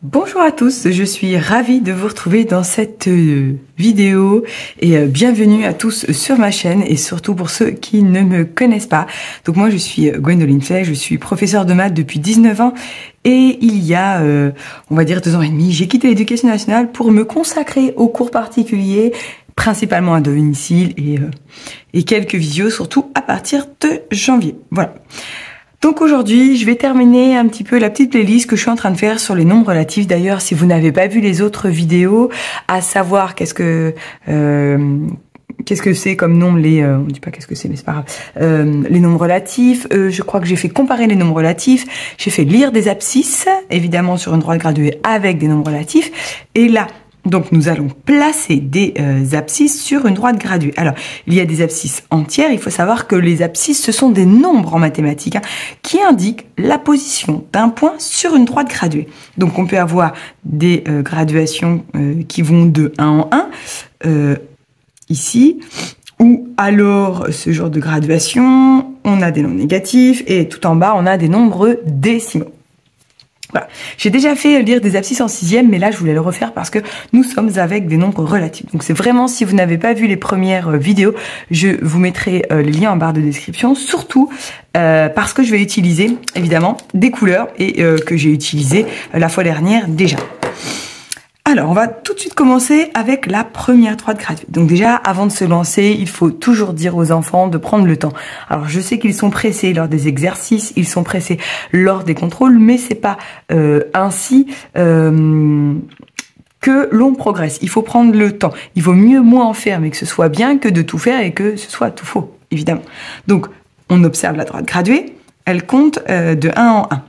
Bonjour à tous, je suis ravie de vous retrouver dans cette vidéo et bienvenue à tous sur ma chaîne et surtout pour ceux qui ne me connaissent pas. Donc moi je suis Gwendoline Fay, je suis professeure de maths depuis 19 ans et il y a on va dire 2 ans et demi, j'ai quitté l'éducation nationale pour me consacrer aux cours particuliers, principalement à domicile et quelques visios surtout à partir de janvier. Voilà. Donc aujourd'hui, je vais terminer un petit peu la petite playlist que je suis en train de faire sur les nombres relatifs. D'ailleurs, si vous n'avez pas vu les autres vidéos, à savoir qu'est-ce que c'est comme nombre, on dit pas qu'est-ce que c'est, mais c'est pas grave. Les nombres relatifs, je crois que j'ai fait comparer les nombres relatifs, j'ai fait lire des abscisses, évidemment sur une droite graduée avec des nombres relatifs, et là, donc nous allons placer des abscisses sur une droite graduée. Alors, il y a des abscisses entières. Il faut savoir que les abscisses, ce sont des nombres en mathématiques qui indiquent la position d'un point sur une droite graduée. Donc, on peut avoir des graduations qui vont de 1 en 1, ici, ou alors ce genre de graduation, on a des nombres négatifs et tout en bas, on a des nombres décimaux. Voilà. J'ai déjà fait lire des abscisses en 6e, mais là, je voulais le refaire parce que nous sommes avec des nombres relatifs. Donc, c'est vraiment, si vous n'avez pas vu les premières vidéos, je vous mettrai les liens en barre de description, surtout parce que je vais utiliser, évidemment, des couleurs et que j'ai utilisées la fois dernière déjà. Alors, on va tout de suite commencer avec la première droite graduée. Donc déjà, avant de se lancer, il faut toujours dire aux enfants de prendre le temps. Alors, je sais qu'ils sont pressés lors des exercices, ils sont pressés lors des contrôles, mais c'est pas ainsi que l'on progresse. Il faut prendre le temps. Il vaut mieux moins en faire, mais que ce soit bien, que de tout faire et que ce soit tout faux, évidemment. Donc, on observe la droite graduée. Elle compte de 1 en 1.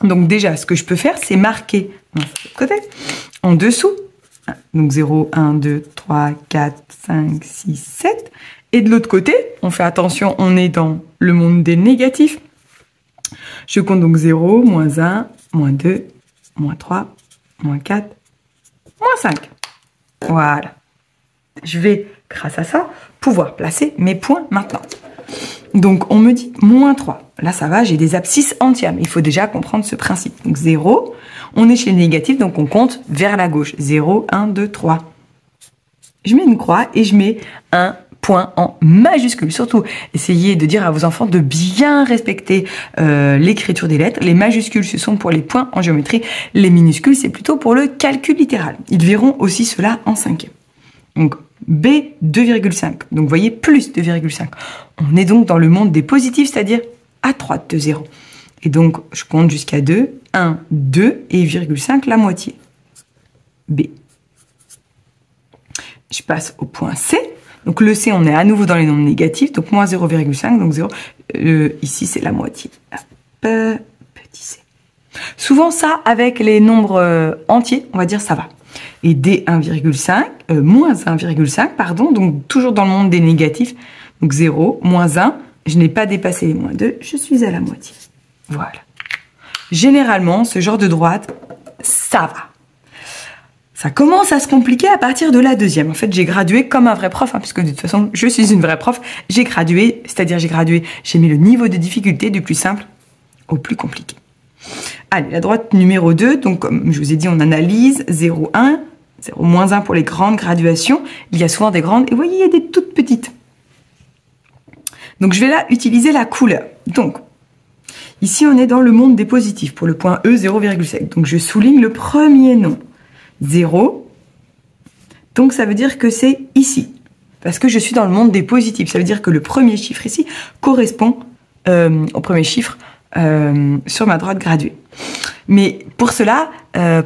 Donc déjà, ce que je peux faire, c'est marquer de côté, en dessous, donc 0, 1, 2, 3, 4, 5, 6, 7. Et de l'autre côté, on fait attention, on est dans le monde des négatifs. Je compte donc 0, moins 1, moins 2, moins 3, moins 4, moins 5. Voilà. Je vais, grâce à ça, pouvoir placer mes points maintenant. Donc, on me dit moins 3. Là, ça va, j'ai des abscisses entières. Mais il faut déjà comprendre ce principe. Donc, 0, on est chez les négatifs, donc on compte vers la gauche. 0, 1, 2, 3. Je mets une croix et je mets un point en majuscule. Surtout, essayez de dire à vos enfants de bien respecter l'écriture des lettres. Les majuscules, ce sont pour les points en géométrie. Les minuscules, c'est plutôt pour le calcul littéral. Ils verront aussi cela en 5e. Donc, B, 2,5. Donc, vous voyez, plus 2,5. On est donc dans le monde des positifs, c'est-à-dire à droite de 0. Et donc, je compte jusqu'à 2. 1, 2 et 0,5, la moitié. B. Je passe au point C. Donc, le C, on est à nouveau dans les nombres négatifs. Donc, moins 0,5. Donc, 0. Ici, c'est la moitié. Petit C. Souvent, ça, avec les nombres entiers, on va dire ça va. Et D, 1,5, moins 1,5, pardon, donc toujours dans le monde des négatifs. Donc 0, moins 1, je n'ai pas dépassé les moins 2, je suis à la moitié. Voilà. Généralement, ce genre de droite, ça va. Ça commence à se compliquer à partir de la 2e. En fait, j'ai gradué comme un vrai prof, puisque de toute façon, je suis une vraie prof. J'ai gradué, c'est-à-dire j'ai mis le niveau de difficulté du plus simple au plus compliqué. Allez, la droite numéro 2, donc comme je vous ai dit, on analyse 0, 1, 0, moins 1 pour les grandes graduations. Il y a souvent des grandes, et vous voyez, il y a des toutes petites. Donc, je vais là utiliser la couleur. Donc, ici, on est dans le monde des positifs, pour le point E, 0,5. Donc, je souligne le premier nom, 0. Donc, ça veut dire que c'est ici, parce que je suis dans le monde des positifs. Ça veut dire que le premier chiffre ici correspond au premier chiffre sur ma droite graduée. Mais pour cela,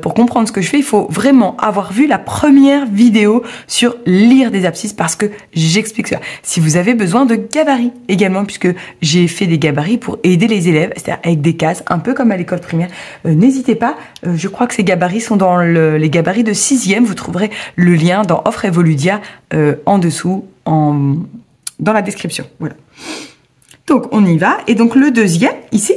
pour comprendre ce que je fais, il faut vraiment avoir vu la première vidéo sur lire des abscisses parce que j'explique ça. Si vous avez besoin de gabarits également, puisque j'ai fait des gabarits pour aider les élèves, c'est-à-dire avec des cases, un peu comme à l'école primaire, n'hésitez pas. Je crois que ces gabarits sont dans les gabarits de 6e. Vous trouverez le lien dans Offre Evoludia en dessous, dans la description. Voilà. Donc, on y va. Et donc, le deuxième, ici,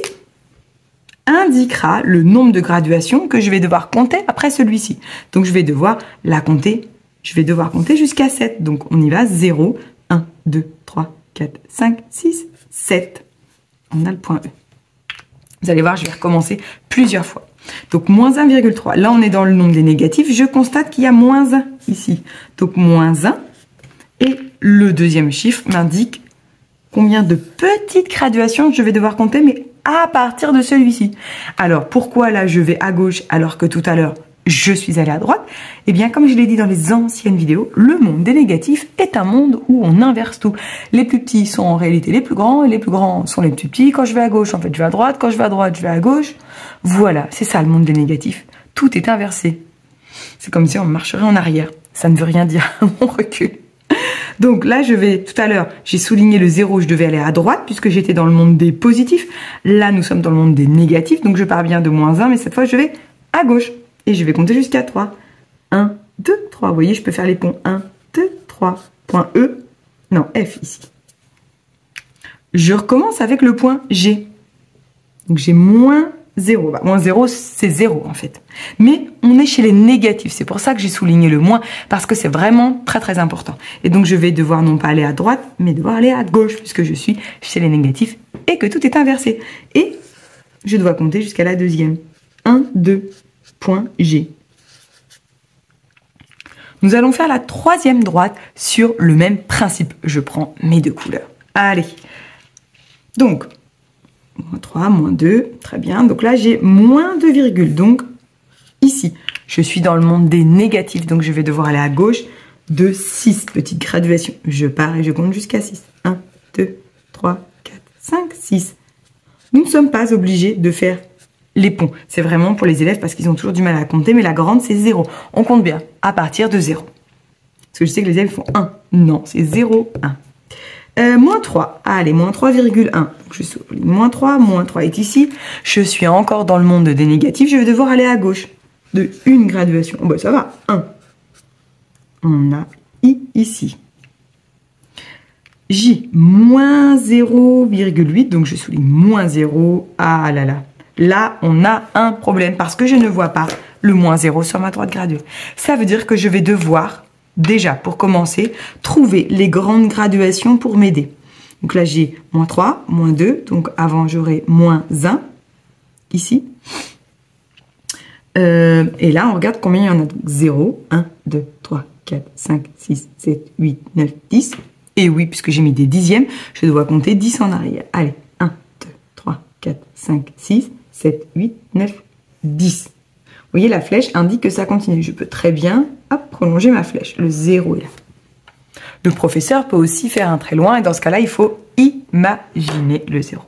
indiquera le nombre de graduations que je vais devoir compter après celui-ci. Donc, je vais devoir la compter. Je vais devoir compter jusqu'à 7. Donc, on y va. 0, 1, 2, 3, 4, 5, 6, 7. On a le point E. Vous allez voir, je vais recommencer plusieurs fois. Donc, moins 1,3. Là, on est dans le nombre des négatifs. Je constate qu'il y a moins 1 ici. Donc, moins 1. Et le deuxième chiffre m'indique combien de petites graduations je vais devoir compter, mais à partir de celui-ci. Alors, pourquoi là, je vais à gauche alors que tout à l'heure, je suis allée à droite? Eh bien, comme je l'ai dit dans les anciennes vidéos, le monde des négatifs est un monde où on inverse tout. Les plus petits sont en réalité les plus grands et les plus grands sont les plus petits. Quand je vais à gauche, en fait, je vais à droite. Quand je vais à droite, je vais à gauche. Voilà, c'est ça le monde des négatifs. Tout est inversé. C'est comme si on marcherait en arrière. Ça ne veut rien dire, on recule. Donc là, je vais, tout à l'heure, j'ai souligné le 0, je devais aller à droite puisque j'étais dans le monde des positifs. Là, nous sommes dans le monde des négatifs, donc je pars bien de moins 1, mais cette fois, je vais à gauche. Et je vais compter jusqu'à 3. 1, 2, 3. Vous voyez, je peux faire les ponts. 1, 2, 3. Point E. Non, F ici. Je recommence avec le point G. Donc j'ai moins 0. Bah, moins 0, c'est 0 en fait. Mais on est chez les négatifs. C'est pour ça que j'ai souligné le moins, parce que c'est vraiment très très important. Et donc je vais devoir non pas aller à droite, mais devoir aller à gauche, puisque je suis chez les négatifs et que tout est inversé. Et je dois compter jusqu'à la deuxième. 1, 2. Point G. Nous allons faire la troisième droite sur le même principe. Je prends mes deux couleurs. Allez. Donc, moins 3, moins 2. Très bien. Donc là, j'ai moins 2 virgules. Donc, ici, je suis dans le monde des négatifs. Donc, je vais devoir aller à gauche de 6 petites graduations. Je pars et je compte jusqu'à 6. 1, 2, 3, 4, 5, 6. Nous ne sommes pas obligés de faire les ponts. C'est vraiment pour les élèves parce qu'ils ont toujours du mal à compter, mais la grande, c'est 0. On compte bien à partir de 0. Parce que je sais que les élèves font 1. Non, c'est 0, 1. Moins 3. Allez, moins 3,1. Je souligne moins 3 est ici. Je suis encore dans le monde des négatifs. Je vais devoir aller à gauche de une graduation. Oh, bah, ça va. 1. On a I ici. J, moins 0,8. Donc, je souligne moins 0. Ah là là. Là, on a un problème parce que je ne vois pas le moins 0 sur ma droite graduée. Ça veut dire que je vais devoir, déjà, pour commencer, trouver les grandes graduations pour m'aider. Donc là, j'ai moins 3, moins 2. Donc avant, j'aurai moins 1, ici. Et là, on regarde combien il y en a. Donc 0, 1, 2, 3, 4, 5, 6, 7, 8, 9, 10. Et oui, puisque j'ai mis des dixièmes, je dois compter 10 en arrière. Allez, 1, 2, 3, 4, 5, 6, 7, 8, 9, 10. Vous voyez, la flèche indique que ça continue. Je peux très bien prolonger ma flèche. Le 0 est là. Le professeur peut aussi faire un très loin et dans ce cas-là, il faut imaginer le 0.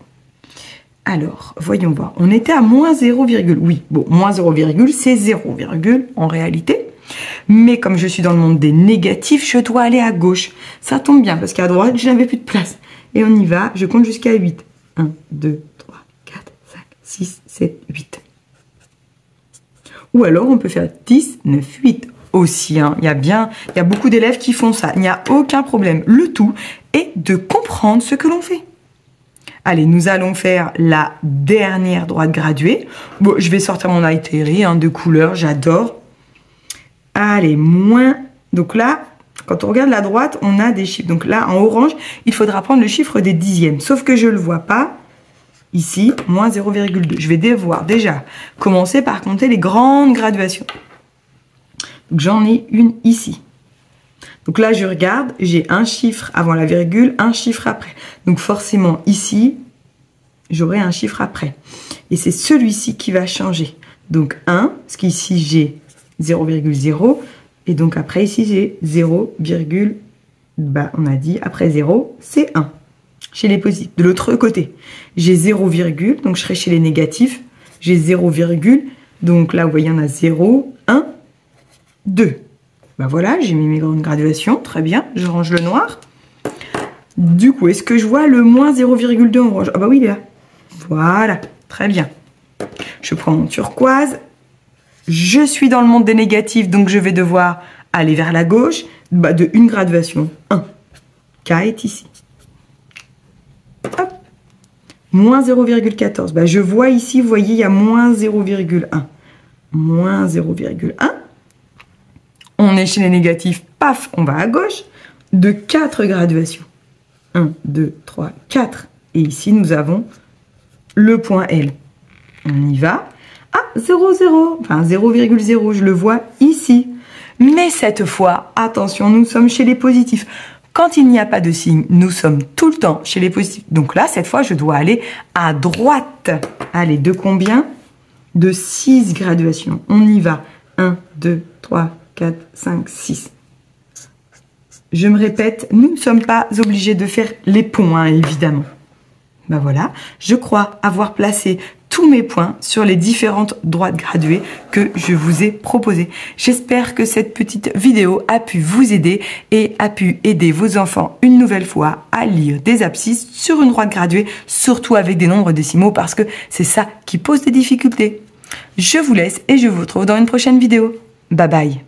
Alors, voyons voir. On était à moins 0, oui. Bon, moins 0, c'est 0, en réalité. Mais comme je suis dans le monde des négatifs, je dois aller à gauche. Ça tombe bien parce qu'à droite, je n'avais plus de place. Et on y va. Je compte jusqu'à 8. 1, 2, 3, 4, 5, 6, 7, 8. Ou alors, on peut faire 10, 9, 8 aussi. Hein. Il y a beaucoup d'élèves qui font ça. Il n'y a aucun problème. Le tout est de comprendre ce que l'on fait. Allez, nous allons faire la dernière droite graduée. Bon, je vais sortir mon iTerry de couleur, j'adore. Allez, moins. Donc là, quand on regarde la droite, on a des chiffres. Donc là, en orange, il faudra prendre le chiffre des dixièmes. Sauf que je ne le vois pas. Ici, moins 0,2. Je vais devoir déjà commencer par compter les grandes graduations. Donc j'en ai une ici. Donc là, je regarde, j'ai un chiffre avant la virgule, un chiffre après. Donc forcément, ici, j'aurai un chiffre après. Et c'est celui-ci qui va changer. Donc 1, parce qu'ici, j'ai 0,0. Et donc après, ici, j'ai 0, on a dit, après 0, c'est 1. Chez les positifs. De l'autre côté, j'ai 0, donc je serai chez les négatifs. J'ai 0, donc là, vous voyez, on a 0, 1, 2. Ben voilà, j'ai mis mes grandes graduations, très bien, je range le noir. Du coup, est-ce que je vois le moins 0,2 en orange? Ah bah oui, il est là. Voilà, très bien. Je prends mon turquoise. Je suis dans le monde des négatifs, donc je vais devoir aller vers la gauche, de une graduation. 1. K est ici. Hop. Moins 0,14. Je vois ici, vous voyez, il y a moins 0,1. Moins 0,1. On est chez les négatifs, paf, on va à gauche, de 4 graduations. 1, 2, 3, 4. Et ici, nous avons le point L. On y va. Ah, 0, 0, enfin 0,0, je le vois ici. Mais cette fois, attention, nous sommes chez les positifs. Quand il n'y a pas de signe, nous sommes tout le temps chez les positifs. Donc là, cette fois, je dois aller à droite. Allez, de combien? De 6 graduations. On y va. 1, 2, 3, 4, 5, 6. Je me répète, nous ne sommes pas obligés de faire les ponts, hein, évidemment. Ben voilà, je crois avoir placé tous mes points sur les différentes droites graduées que je vous ai proposées. J'espère que cette petite vidéo a pu vous aider et a pu aider vos enfants une nouvelle fois à lire des abscisses sur une droite graduée, surtout avec des nombres décimaux parce que c'est ça qui pose des difficultés. Je vous laisse et je vous retrouve dans une prochaine vidéo. Bye bye.